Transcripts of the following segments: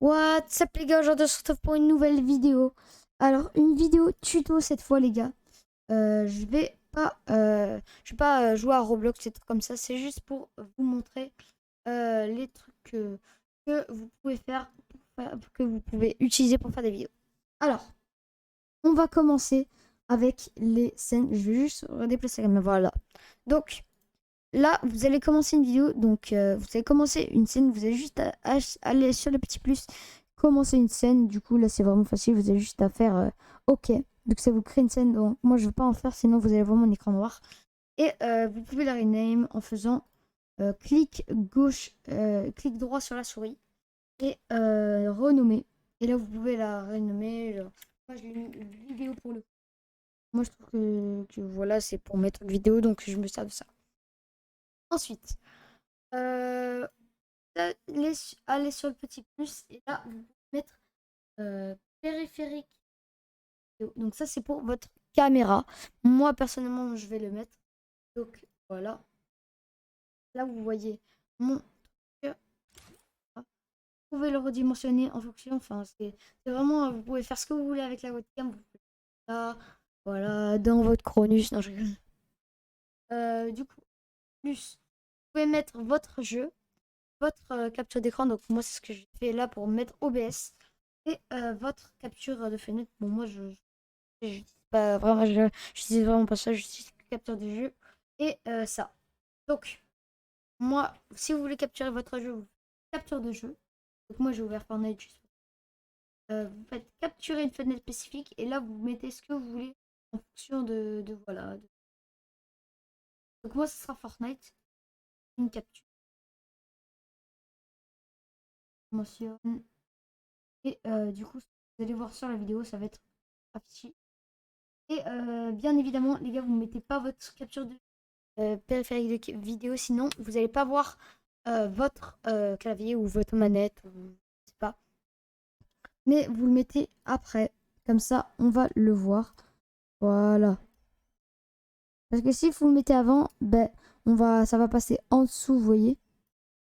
What's up les gars, aujourd'hui on se retrouve pour une nouvelle vidéo. Alors une vidéo tuto cette fois les gars. Je vais pas jouer à Roblox, des trucs comme ça. C'est juste pour vous montrer les trucs que vous pouvez que vous pouvez utiliser pour faire des vidéos. Alors, on va commencer avec les scènes. Je vais juste redéplacer la caméra. Voilà. Donc là, vous allez commencer une vidéo, donc vous allez commencer une scène, vous avez juste à aller sur le petit plus, commencer une scène, du coup là c'est vraiment facile, vous avez juste à faire OK, donc ça vous crée une scène, donc moi je ne veux pas en faire, sinon vous allez voir mon écran noir, et vous pouvez la rename en faisant clic droit sur la souris, et renommer, et là vous pouvez la renommer, genre, moi je l'ai mis vidéo pour le coup. Moi je trouve que voilà, c'est pour mettre une vidéo, donc je me sers de ça. Ensuite, Euh, aller sur le petit plus et là, vous pouvez mettre périphérique. Donc ça, c'est pour votre caméra. Moi, personnellement, je vais le mettre. Donc voilà. Là, vous voyez mon truc. Vous pouvez le redimensionner en fonction. Enfin, c'est vraiment, vous pouvez faire ce que vous voulez avec la webcam. Vous pouvez là, voilà, dans votre Cronus. Non, je rigole. Du coup, plus, vous pouvez mettre votre jeu, votre capture d'écran. Donc moi, c'est ce que j'ai fait là pour mettre OBS. Et votre capture de fenêtre. Bon, moi, je pas vraiment, j'utilise vraiment pas ça. J'utilise capture de jeu et ça. Donc, moi, si vous voulez capturer votre jeu, vous faites capture de jeu. Donc, moi, j'ai ouvert Fortnite juste. Vous faites capturer une fenêtre spécifique et là, vous mettez ce que vous voulez en fonction voilà. Donc, moi, ce sera Fortnite. Une capture. Mentionne. Et du coup, vous allez voir sur la vidéo, ça va être affiché. Et bien évidemment, les gars, vous ne mettez pas votre capture de périphérique de vidéo, sinon vous n'allez pas voir votre clavier ou votre manette, ou je sais pas. Mais vous le mettez après, comme ça on va le voir. Voilà. Parce que si vous le mettez avant, ben ça va passer en dessous, vous voyez.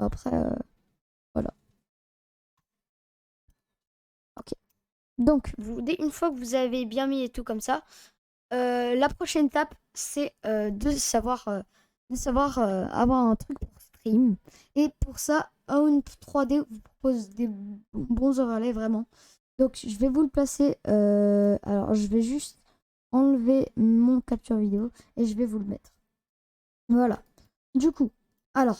Après, voilà. Ok. Donc, une fois que vous avez bien mis et tout comme ça, la prochaine étape, c'est de savoir avoir un truc pour stream. Et pour ça, Own 3D vous propose des bons overlays vraiment. Donc, je vais vous le placer. Alors, je vais juste enlever mon capture vidéo et je vais vous le mettre. Voilà. Du coup, alors,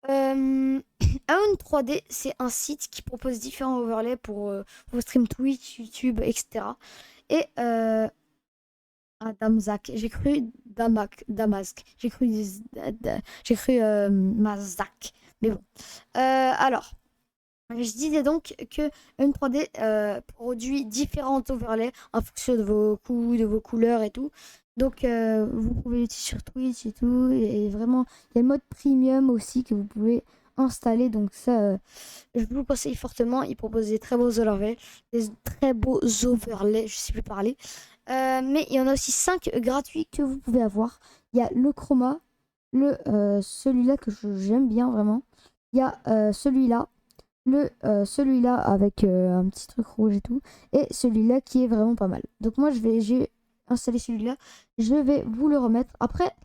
Aon 3D, c'est un site qui propose différents overlays pour vos streams Twitch, YouTube, etc. Et ah, Damzak. J'ai cru Damask. J'ai cru Mazak. Mais bon. Alors, je disais donc que M3D produit différents overlays en fonction de vos coups, de vos couleurs et tout. Donc, vous pouvez l'utiliser sur Twitch et tout. Et vraiment, il y a le mode premium aussi que vous pouvez installer. Donc, ça, je vous le conseille fortement. Il propose des très beaux overlays. Des très beaux overlays, je sais plus parler. Mais il y en a aussi 5 gratuits que vous pouvez avoir. Il y a le chroma, celui-là que j'aime bien vraiment. Il y a celui-là, celui-là avec un petit truc rouge et tout, et celui-là qui est vraiment pas mal. Donc moi j'ai installé celui-là, je vais vous le remettre. Après,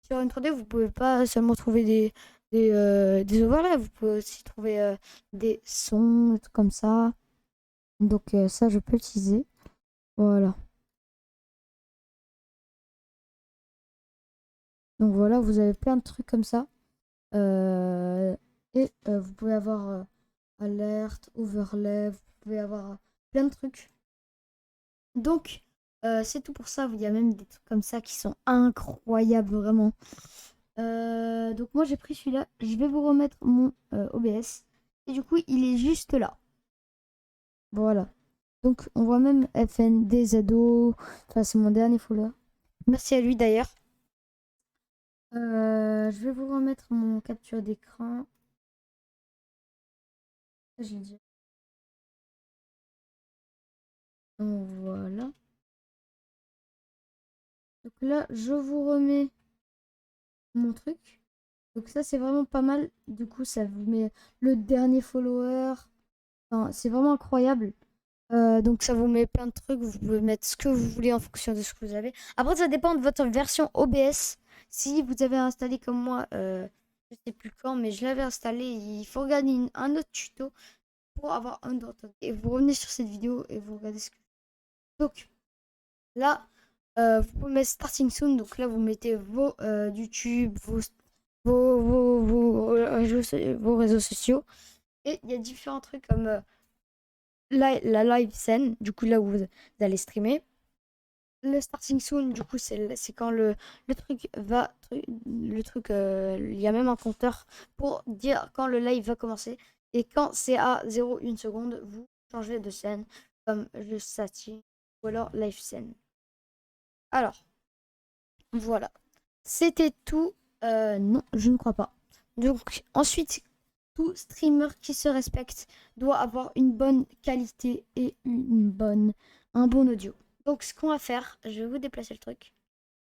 sur une 3D, vous pouvez pas seulement trouver des overlays, vous pouvez aussi trouver des sons, des trucs comme ça. Donc ça, je peux l'utiliser. Voilà. Donc voilà, vous avez plein de trucs comme ça. Et vous pouvez avoir alerte, overlay, vous pouvez avoir plein de trucs. Donc, c'est tout pour ça. Il y a même des trucs comme ça qui sont incroyables, vraiment. Donc moi, j'ai pris celui-là. Je vais vous remettre mon OBS. Et du coup, il est juste là. Voilà. Donc, on voit même FN, des ados. Enfin, c'est mon dernier follower. Merci à lui d'ailleurs. Je vais vous remettre mon capture d'écran. J'ai dit. Donc, voilà. Donc là, je vous remets mon truc. Donc ça, c'est vraiment pas mal. Du coup, ça vous met le dernier follower. Enfin, c'est vraiment incroyable. Donc ça vous met plein de trucs, vous pouvez mettre ce que vous voulez en fonction de ce que vous avez. Après, ça dépend de votre version OBS. Si vous avez installé comme moi, je sais plus quand, mais je l'avais installé, il faut regarder un autre tuto pour avoir un autre. Et vous revenez sur cette vidéo et vous regardez ce que... Donc là, vous pouvez mettre Starting Soon. Donc là, vous mettez vos YouTube, vos réseaux sociaux. Et il y a différents trucs comme la live scène, du coup là où vous allez streamer. Le starting soon, du coup, c'est quand le truc va. Le truc, il y a même un compteur pour dire quand le live va commencer. Et quand c'est à 0,1 seconde, vous changez de scène, comme le starting ou alors live scène. Alors, voilà. C'était tout. Non, je ne crois pas. Donc, ensuite, tout streamer qui se respecte doit avoir une bonne qualité et un bon audio. Donc, ce qu'on va faire, je vais vous déplacer le truc.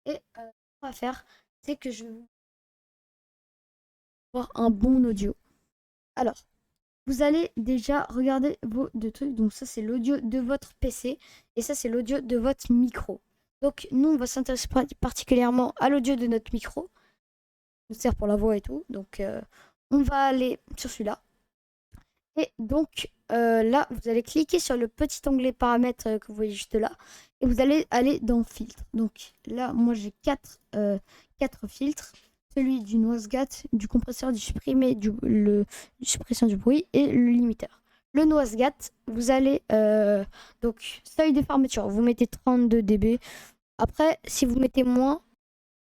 Et ce qu'on va faire, c'est que je vais avoir un bon audio. Alors, vous allez déjà regarder vos deux trucs. Donc, ça, c'est l'audio de votre PC. Et ça, c'est l'audio de votre micro. Donc, nous, on va s'intéresser particulièrement à l'audio de notre micro. Ça sert pour la voix et tout. Donc, on va aller sur celui-là. Et donc, là, vous allez cliquer sur le petit onglet paramètres que vous voyez juste là. Et vous allez aller dans filtre. Donc, là, moi, j'ai quatre filtres. Celui du noise gate, du compresseur, du supprimé, du suppression du bruit et le limiteur. Le noise gate, vous allez... donc, seuil de fermeture, vous mettez 32 dB. Après, si vous mettez moins,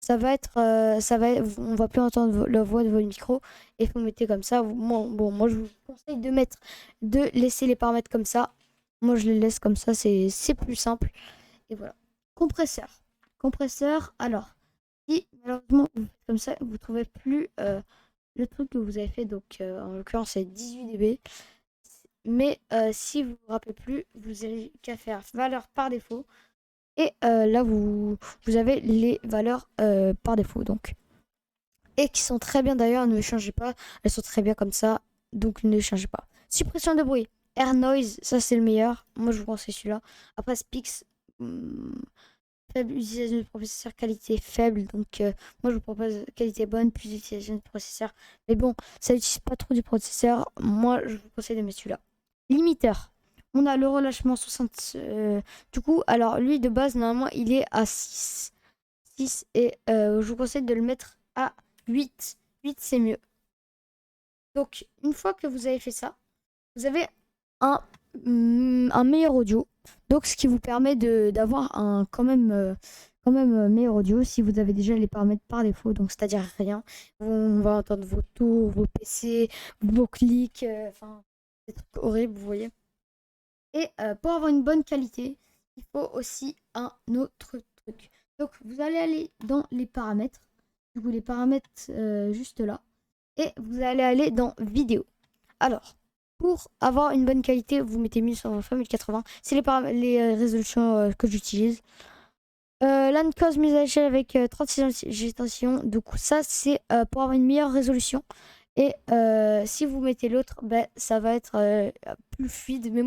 on va plus entendre la voix de votre micro et vous mettez comme ça. Moi, je vous conseille de laisser les paramètres comme ça. Moi, je les laisse comme ça, c'est plus simple. Et voilà. Compresseur. Alors, si malheureusement vous faites comme ça, vous trouvez plus le truc que vous avez fait. Donc, en l'occurrence, c'est 18 dB. Mais si vous vous rappelez plus, vous avez qu'à faire valeur par défaut. Et là, vous avez les valeurs par défaut. Donc. Et qui sont très bien d'ailleurs, ne les changez pas. Elles sont très bien comme ça. Donc ne les changez pas. Suppression de bruit. Air noise, ça c'est le meilleur. Moi je vous conseille celui-là. Après Spix, faible utilisation du processeur, qualité faible. Donc moi je vous propose qualité bonne, plus d'utilisation du processeur. Mais bon, ça n'utilise pas trop du processeur. Moi je vous conseille de mettre celui-là. Limiteur. On a le relâchement 60. Du coup, alors lui de base, normalement, il est à 6. 6 et je vous conseille de le mettre à 8. 8, c'est mieux. Donc, une fois que vous avez fait ça, vous avez un meilleur audio. Donc, ce qui vous permet d'avoir un quand même meilleur audio si vous avez déjà les paramètres par défaut. Donc, c'est-à-dire rien. On va entendre vos tours, vos PC, vos clics. Enfin, des trucs horribles, vous voyez. Et pour avoir une bonne qualité, il faut aussi un autre truc. Donc, vous allez aller dans les paramètres. Du coup, les paramètres juste là. Et vous allez aller dans vidéo. Alors, pour avoir une bonne qualité, vous mettez 1120 1080. C'est les résolutions que j'utilise. LAN cause mise à l'échelle avec 36 générations. Donc, ça, c'est pour avoir une meilleure résolution. Et si vous mettez l'autre, ben, ça va être plus fluide. Mais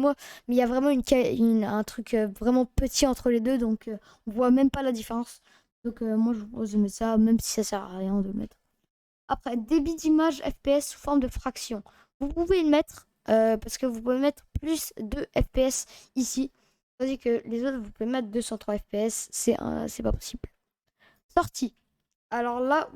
il y a vraiment un truc vraiment petit entre les deux. Donc, on voit même pas la différence. Donc, moi, je vous propose de mettre ça, même si ça sert à rien de le mettre. Après, débit d'image FPS sous forme de fraction. Vous pouvez le mettre parce que vous pouvez mettre plus de FPS ici. Tandis que les autres, vous pouvez mettre 203 FPS. C'est pas possible. Sortie. Alors là,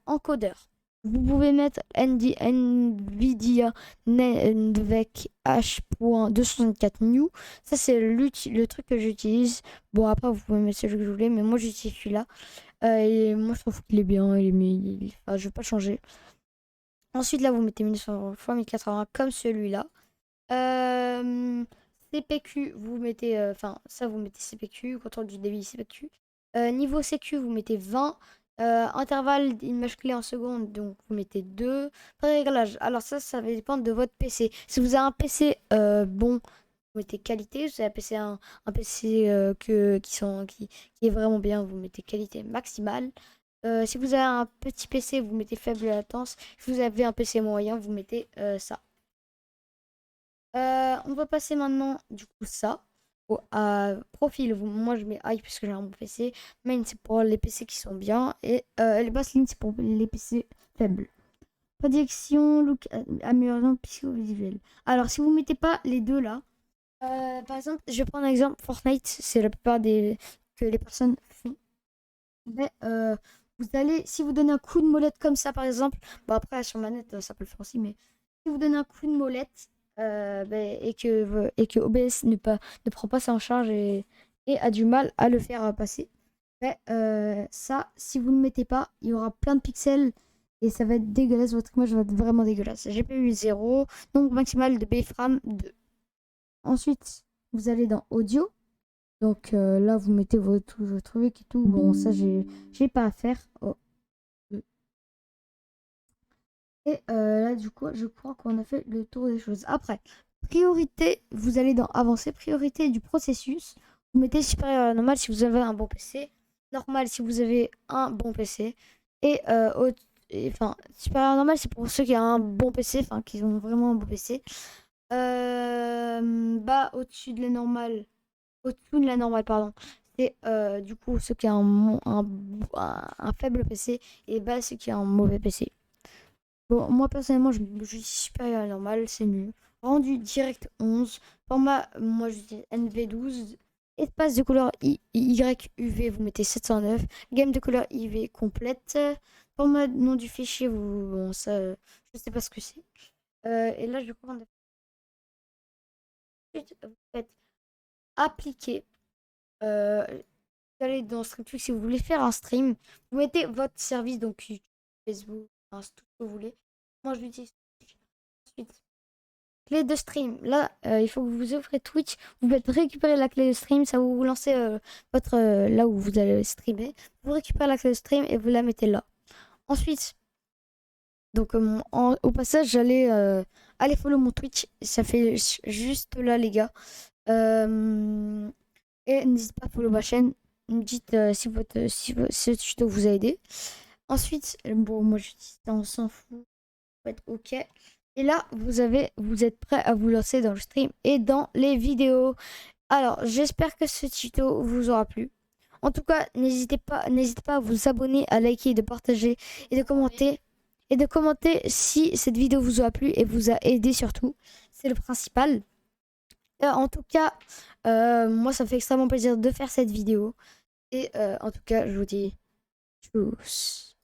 encodeur. Vous pouvez mettre NVIDIA NVEC H.264 new. Ça, c'est le truc que j'utilise. Bon, après, vous pouvez mettre celui que vous voulez, mais moi, j'utilise celui-là. Et moi, je trouve qu'il est bien. Enfin, je vais pas changer. Ensuite, là, vous mettez 1900 x 1080 comme celui-là. CPQ, vous mettez. Enfin, ça, vous mettez CPQ. Contrôle du débit CPQ. Niveau sécu, vous mettez 20. Intervalle d'image clé en seconde, donc vous mettez 2. Réglage. Alors, ça va dépendre de votre PC. Si vous avez un PC bon, vous mettez qualité. Si vous avez un PC qui est vraiment bien, vous mettez qualité maximale. Si vous avez un petit PC, vous mettez faible latence. Si vous avez un PC moyen, vous mettez ça. On va passer maintenant, du coup, ça. À profil, moi je mets high puisque j'ai un bon PC. Main, c'est pour les PC qui sont bien. Et les basses lignes, c'est pour les PC faibles. Prédiction, look, amélioration psychovisuelle. Alors, si vous mettez pas les deux là, par exemple, je vais prendre un exemple. Fortnite, c'est la plupart que les personnes font. Mais, vous allez, si vous donnez un coup de molette comme ça, par exemple, bon après sur manette, ça peut le faire aussi, mais si vous donnez un coup de molette et que OBS ne prend pas ça en charge et a du mal à le faire passer, ça, si vous ne le mettez pas, il y aura plein de pixels et ça va être dégueulasse. Votre image va être vraiment dégueulasse. GPU 0, donc maximal de BFRAM 2. Ensuite, vous allez dans Audio. Donc là, vous mettez votre truc et tout. Bon, ça, j'ai pas à faire. Oh. Et là, du coup, je crois qu'on a fait le tour des choses. Après, priorité, vous allez dans Avancer, priorité du processus. Vous mettez supérieur à normal si vous avez un bon PC. Normal si vous avez un bon PC. Et, enfin, supérieur à normal, c'est pour ceux qui ont un bon PC, enfin, qui ont vraiment un bon PC. Bas, au-dessus de la normale. Au-dessous de la normale, pardon. C'est du coup ceux qui ont un faible PC et bas ceux qui ont un mauvais PC. Bon, moi personnellement, je suis supérieur à la normale, c'est mieux. Rendu direct 11. Format, moi je dis NV12. Espace de couleur YUV, vous mettez 709. Gamme de couleur IV complète. Format nom du fichier, bon, ça, je sais pas ce que c'est. Et là, je crois qu'on a vous faites appliquer. Vous allez dans StreamTweak si vous voulez faire un stream. Vous mettez votre service, donc YouTube, Facebook, Insta, tout ce que vous voulez. Moi, je l'utilise. Ensuite, clé de stream. Là, il faut que vous ouvrez Twitch. Vous faites récupérer la clé de stream. Ça vous lancez votre là où vous allez streamer. Vous récupérez la clé de stream et vous la mettez là. Ensuite, donc au passage, j'allais aller follow mon Twitch. Ça fait juste là, les gars. Et n'hésitez pas à follow ma chaîne. Me dites si ce tuto vous a aidé. Ensuite, bon, moi je dis ça, on s'en fout. Faites OK. Et là, vous êtes prêts à vous lancer dans le stream et dans les vidéos. Alors, j'espère que ce tuto vous aura plu. En tout cas, n'hésitez pas à vous abonner, à liker, de partager et de commenter. Et de commenter si cette vidéo vous aura plu et vous a aidé surtout. C'est le principal. En tout cas, moi, ça me fait extrêmement plaisir de faire cette vidéo. Et en tout cas, je vous dis tchuss.